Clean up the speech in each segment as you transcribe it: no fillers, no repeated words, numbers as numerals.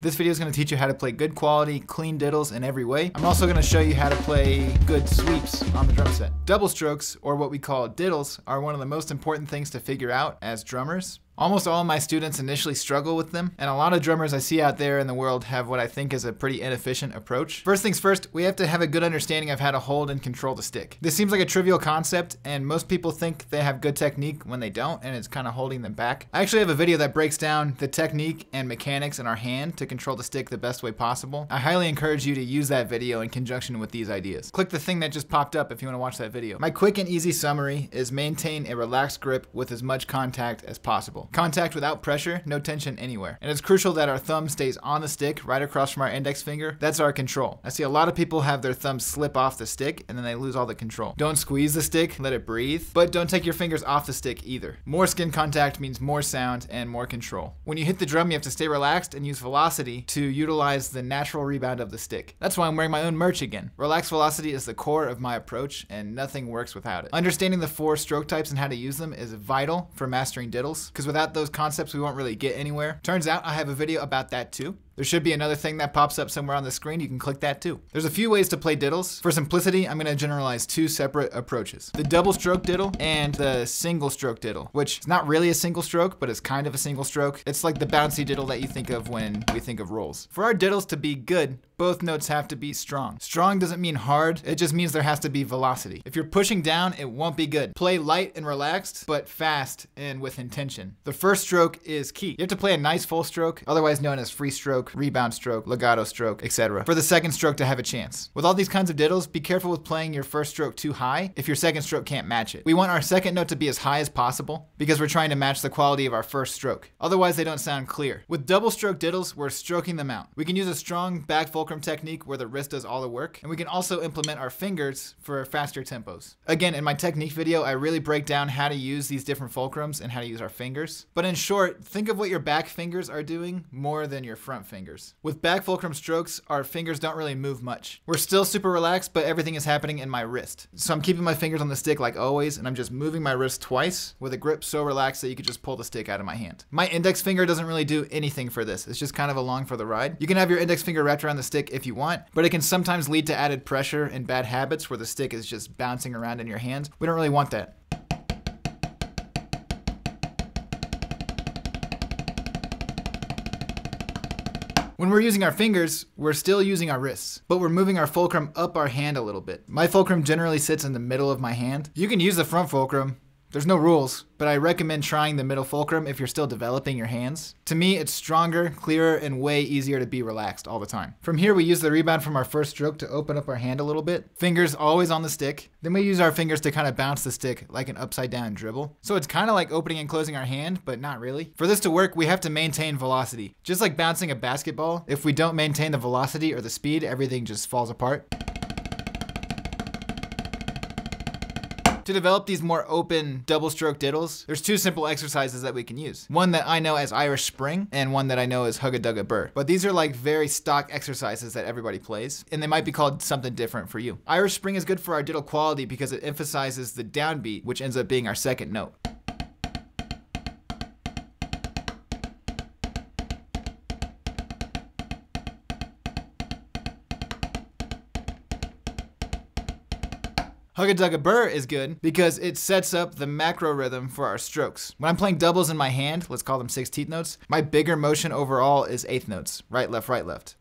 This video is going to teach you how to play good quality, clean diddles in every way. I'm also going to show you how to play good sweeps on the drum set. Double strokes, or what we call diddles, are one of the most important things to figure out as drummers. Almost all of my students initially struggle with them, and a lot of drummers I see out there in the world have what I think is a pretty inefficient approach. First things first, we have to have a good understanding of how to hold and control the stick. This seems like a trivial concept, and most people think they have good technique when they don't, and it's kind of holding them back. I actually have a video that breaks down the technique and mechanics in our hand to control the stick the best way possible. I highly encourage you to use that video in conjunction with these ideas. Click the thing that just popped up if you want to watch that video. My quick and easy summary is maintain a relaxed grip with as much contact as possible. Contact without pressure, no tension anywhere. And it's crucial that our thumb stays on the stick right across from our index finger. That's our control. I see a lot of people have their thumbs slip off the stick and then they lose all the control. Don't squeeze the stick, let it breathe, but don't take your fingers off the stick either. More skin contact means more sound and more control. When you hit the drum, you have to stay relaxed and use velocity to utilize the natural rebound of the stick. That's why I'm wearing my own merch again. Relaxed velocity is the core of my approach and nothing works without it. Understanding the 4 stroke types and how to use them is vital for mastering diddles, because without those concepts we won't really get anywhere. Turns out I have a video about that too. There should be another thing that pops up somewhere on the screen. You can click that too. There's a few ways to play diddles. For simplicity, I'm going to generalize 2 separate approaches. The double stroke diddle and the single stroke diddle, which is not really a single stroke, but it's kind of a single stroke. It's like the bouncy diddle that you think of when we think of rolls. For our diddles to be good, both notes have to be strong. Strong doesn't mean hard, it just means there has to be velocity. If you're pushing down, it won't be good. Play light and relaxed, but fast and with intention. The first stroke is key. You have to play a nice full stroke, otherwise known as free stroke, rebound stroke, legato stroke, etc., for the second stroke to have a chance. With all these kinds of diddles, be careful with playing your first stroke too high if your second stroke can't match it. We want our second note to be as high as possible because we're trying to match the quality of our first stroke. Otherwise, they don't sound clear. With double stroke diddles, we're stroking them out. We can use a strong back fulcrum technique where the wrist does all the work, and we can also implement our fingers for faster tempos. Again, in my technique video, I really break down how to use these different fulcrums and how to use our fingers. But in short, think of what your back fingers are doing more than your front fingers. With back fulcrum strokes, our fingers don't really move much. We're still super relaxed, but everything is happening in my wrist. So I'm keeping my fingers on the stick like always, and I'm just moving my wrist twice with a grip so relaxed that you could just pull the stick out of my hand. My index finger doesn't really do anything for this. It's just kind of along for the ride. You can have your index finger wrapped around the stick if you want, but it can sometimes lead to added pressure and bad habits where the stick is just bouncing around in your hand. We don't really want that. When we're using our fingers, we're still using our wrists, but we're moving our fulcrum up our hand a little bit. My fulcrum generally sits in the middle of my hand. You can use the front fulcrum. There's no rules, but I recommend trying the middle fulcrum if you're still developing your hands. To me, it's stronger, clearer, and way easier to be relaxed all the time. From here, we use the rebound from our first stroke to open up our hand a little bit. Fingers always on the stick. Then we use our fingers to kind of bounce the stick like an upside down dribble. So it's kind of like opening and closing our hand, but not really. For this to work, we have to maintain velocity. Just like bouncing a basketball, if we don't maintain the velocity or the speed, everything just falls apart. To develop these more open double stroke diddles, there's 2 simple exercises that we can use. One that I know as Irish Spring and one that I know as Hugga Dugga Burr. But these are like very stock exercises that everybody plays, and they might be called something different for you. Irish Spring is good for our diddle quality because it emphasizes the downbeat, which ends up being our second note. Hugga Dugga Burr is good because it sets up the macro rhythm for our strokes. When I'm playing doubles in my hand, let's call them 16th notes, my bigger motion overall is 8th notes. Right, left, right, left.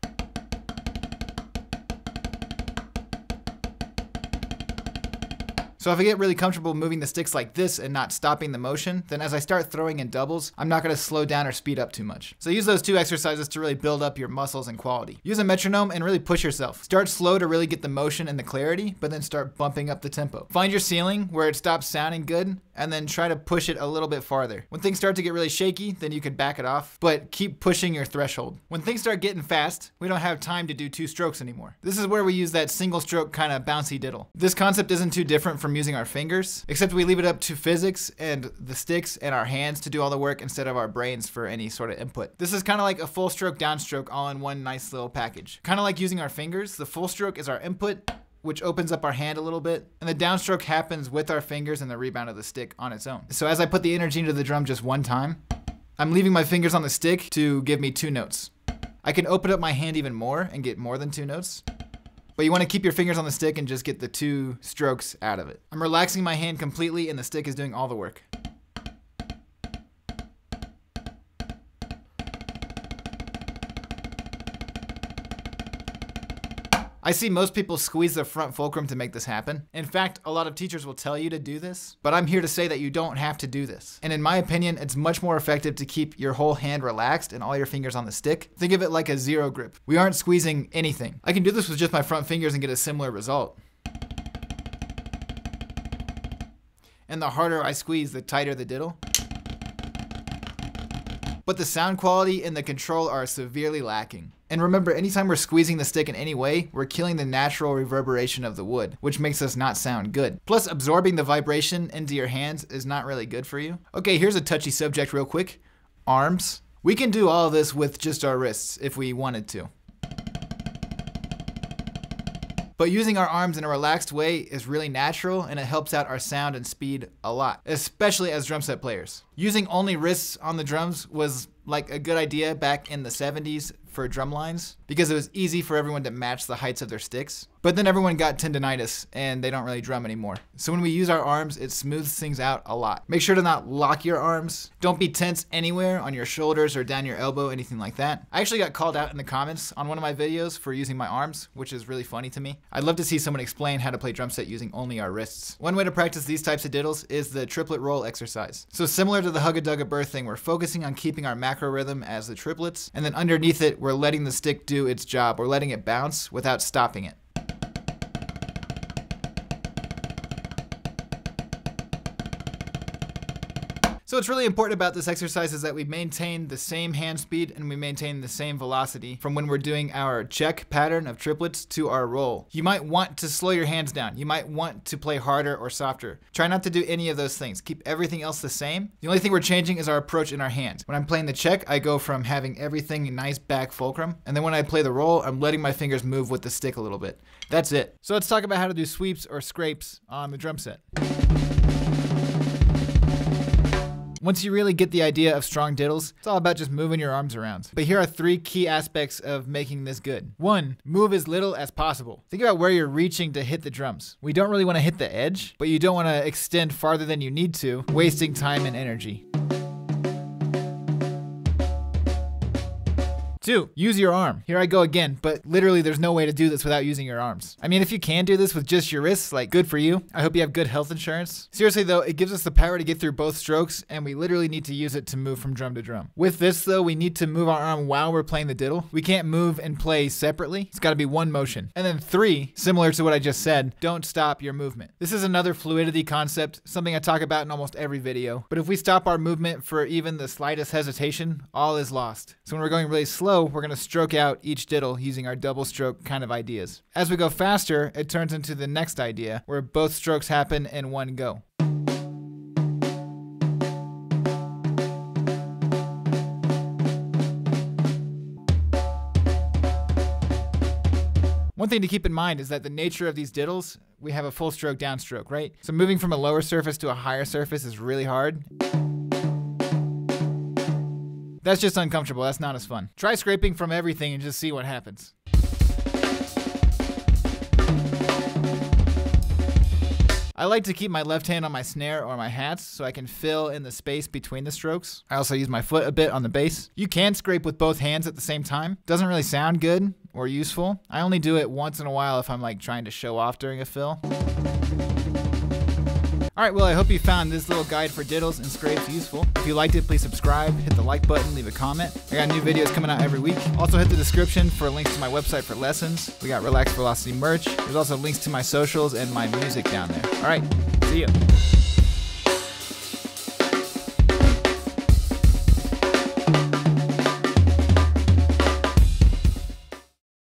So if I get really comfortable moving the sticks like this and not stopping the motion, then as I start throwing in doubles, I'm not going to slow down or speed up too much. So use those 2 exercises to really build up your muscles and quality. Use a metronome and really push yourself. Start slow to really get the motion and the clarity, but then start bumping up the tempo. Find your ceiling where it stops sounding good, and then try to push it a little bit farther. When things start to get really shaky, then you could back it off, but keep pushing your threshold. When things start getting fast, we don't have time to do 2 strokes anymore. This is where we use that single stroke kind of bouncy diddle. This concept isn't too different from using our fingers, except we leave it up to physics and the sticks and our hands to do all the work instead of our brains for any sort of input. This is kind of like a full stroke, downstroke all in one nice little package. Kind of like using our fingers, the full stroke is our input, which opens up our hand a little bit, and the downstroke happens with our fingers and the rebound of the stick on its own. So as I put the energy into the drum just one time, I'm leaving my fingers on the stick to give me 2 notes. I can open up my hand even more and get more than 2 notes. But you want to keep your fingers on the stick and just get the 2 strokes out of it. I'm relaxing my hand completely and the stick is doing all the work. I see most people squeeze the front fulcrum to make this happen. In fact, a lot of teachers will tell you to do this, but I'm here to say that you don't have to do this. And in my opinion, it's much more effective to keep your whole hand relaxed and all your fingers on the stick. Think of it like a 0 grip. We aren't squeezing anything. I can do this with just my front fingers and get a similar result. And the harder I squeeze, the tighter the diddle. But the sound quality and the control are severely lacking. And remember, anytime we're squeezing the stick in any way, we're killing the natural reverberation of the wood, which makes us not sound good. Plus, absorbing the vibration into your hands is not really good for you. Okay, here's a touchy subject real quick. Arms. We can do all of this with just our wrists if we wanted to. But using our arms in a relaxed way is really natural and it helps out our sound and speed a lot, especially as drum set players. Using only wrists on the drums was like a good idea back in the 70s for drum lines because it was easy for everyone to match the heights of their sticks. But then everyone got tendonitis and they don't really drum anymore. So when we use our arms, it smooths things out a lot. Make sure to not lock your arms. Don't be tense anywhere on your shoulders or down your elbow, anything like that. I actually got called out in the comments on one of my videos for using my arms, which is really funny to me. I'd love to see someone explain how to play drum set using only our wrists. One way to practice these types of diddles is the triplet roll exercise. So similar to the hug-a-dug-a-birth thing, we're focusing on keeping our macro rhythm as the triplets, and then underneath it, we're letting the stick do its job. We're letting it bounce without stopping it. So what's really important about this exercise is that we maintain the same hand speed and we maintain the same velocity from when we're doing our check pattern of triplets to our roll. You might want to slow your hands down. You might want to play harder or softer. Try not to do any of those things. Keep everything else the same. The only thing we're changing is our approach in our hands. When I'm playing the check, I go from having everything nice back fulcrum, and then when I play the roll, I'm letting my fingers move with the stick a little bit. That's it. So let's talk about how to do sweeps or scrapes on the drum set. Once you really get the idea of strong diddles, it's all about just moving your arms around. But here are 3 key aspects of making this good. 1, move as little as possible. Think about where you're reaching to hit the drums. We don't really want to hit the edge, but you don't want to extend farther than you need to, wasting time and energy. 2, use your arm. Here I go again, but literally there's no way to do this without using your arms. I mean, if you can do this with just your wrists, like, good for you. I hope you have good health insurance. Seriously though, it gives us the power to get through both strokes, and we literally need to use it to move from drum to drum. With this though, we need to move our arm while we're playing the diddle. We can't move and play separately. It's gotta be one motion. And then 3, similar to what I just said, don't stop your movement. This is another fluidity concept, something I talk about in almost every video. But if we stop our movement for even the slightest hesitation, all is lost. So when we're going really slow, we're going to stroke out each diddle using our double stroke kind of ideas. As we go faster, it turns into the next idea, where both strokes happen in one go. One thing to keep in mind is that the nature of these diddles, we have a full stroke downstroke, right? So moving from a lower surface to a higher surface is really hard. That's just uncomfortable. That's not as fun. Try scraping from everything and just see what happens. I like to keep my left hand on my snare or my hats so I can fill in the space between the strokes. I also use my foot a bit on the bass. You can scrape with both hands at the same time. Doesn't really sound good or useful. I only do it once in a while if I'm like trying to show off during a fill. Alright, well I hope you found this little guide for diddles and scrapes useful. If you liked it, please subscribe, hit the like button, leave a comment. I got new videos coming out every week. Also hit the description for links to my website for lessons. We got Relaxed Philosophy merch. There's also links to my socials and my music down there. Alright, see ya.